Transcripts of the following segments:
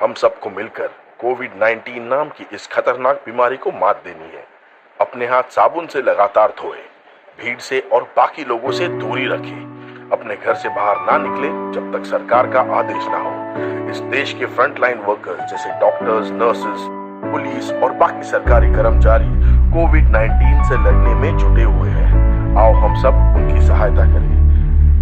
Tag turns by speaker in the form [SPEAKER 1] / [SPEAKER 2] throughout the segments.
[SPEAKER 1] हम सबको मिलकर कोविड-19 नाम की इस खतरनाक बीमारी को मात देनी है। अपने हाथ साबुन से लगातार धोएं, भीड़ से और बाकी लोगों से दूरी रखें, अपने घर से बाहर ना निकले जब तक सरकार का आदेश ना हो। इस देश के फ्रंटलाइन वर्कर्स जैसे डॉक्टर्स, नर्सेस, पुलिस और बाकी सरकारी कर्मचारी कोविड-19 से लड़ने में जुटे हुए हैं। आओ हम सब उनकी सहायता करें,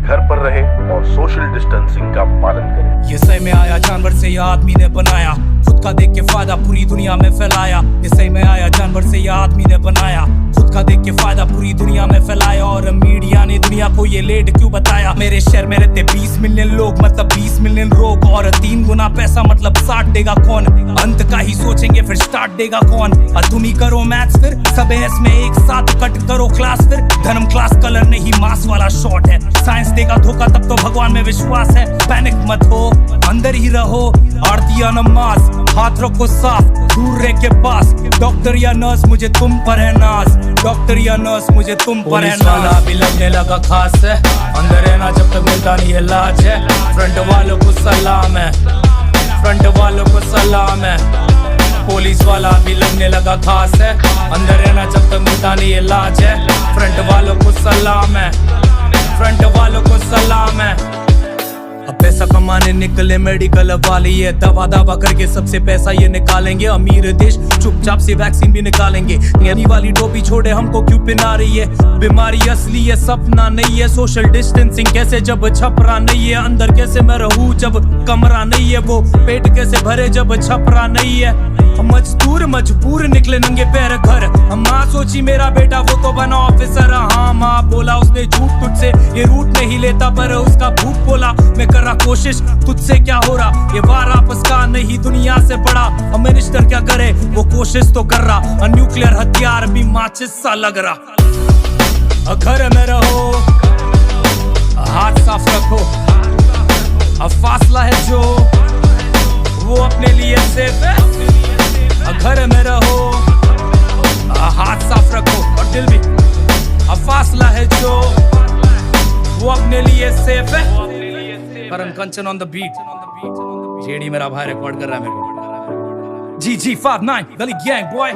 [SPEAKER 1] घर पर रहे और सोशल डिस्टेंसिंग का पालन करें।
[SPEAKER 2] ये सही में आया जानवर से या आदमी ने बनाया, खुद का देख के फायदा पूरी दुनिया में फैलाया। ये सही में आया जानवर से या आदमी ने बनाया, खुद का देख के फायदा पूरी दुनिया में फैलाया। और मीडिया ने दुनिया को ये लेट क्यों बताया? मेरे शहर में रहते 20 मिलियन लोग, मतलब 20 मिलियन रोग, और 3 गुना पैसा मतलब 60 देगा कौन? अंत का ही सोचेंगे फिर स्टार्ट देगा कौन? तुम ही करो मैथ्स फिर सब इसमें एक साथ कट करो क्लास फिर। धर्म क्लास कलर नहीं मास वाला शॉट है, साइंस देगा धोखा तब तो भगवान में विश्वास है। पैनिक मत हो, अंदर ही रहो, आरती या नमाज, हाथ रखो साफ, दूर रह के पास। डॉक्टर या नर्स मुझे तुम पर है नाज, डॉक्टर या नर्स मुझे तुम पर है नाज। भी लगने लगा खास है, अंदर रहना जब तक मिलता नहीं इलाज है। फ्रंट वालों को सलाम है, फ्रंट वालों को सलाम है। पुलिस वाला भी लगने लगा खास है, अंदर रहना जब तक मिलता नहीं इलाज है। फ्रंट वालों को सलाम है, फ्रंट वालों को सलाम है। अब पैसा कमाने निकले मेडिकल वाले, ये दवा दावा करके सबसे पैसा ये निकालेंगे। अमीर देश चुपचाप से वैक्सीन भी निकालेंगे। ये वाली टोपी छोड़े हमको क्यों पिना रही है? बीमारी असली है, सपना नहीं है। सोशल डिस्टेंसिंग कैसे जब छपरा नहीं है? अंदर कैसे मैं रहूं जब कमरा नहीं है? वो पेट कैसे भरे जब छपरा नहीं है? मजदूर मजबूर निकले नंगे पैर घर। माँ सोची मेरा बेटा वो तो बना ऑफिसर। हाँ माँ बोला उसने झूठ तुझसे, ये रूट नहीं लेता पर उसका भूख बोला। मैं कर रहा कोशिश, तुझसे क्या हो रहा? ये वार आपस का नहीं दुनिया से बड़ा। मिनिस्टर क्या करे, वो कोशिश तो कर रहा। न्यूक्लियर हथियार भी माचिस सा लग रहा। घर में रहो, हाथ साफ रखो, फासला है जो वो अपने लिए सेफ है। घर में रहो, हाथ साफ रखो और दिल भी। फासला है जो वो अपने लिए सेफ है। करण कंचन ऑन द बीट, जेडी मेरा भाई रिकॉर्ड कर रहा है मेरे को। G59 गली गैंग बॉय।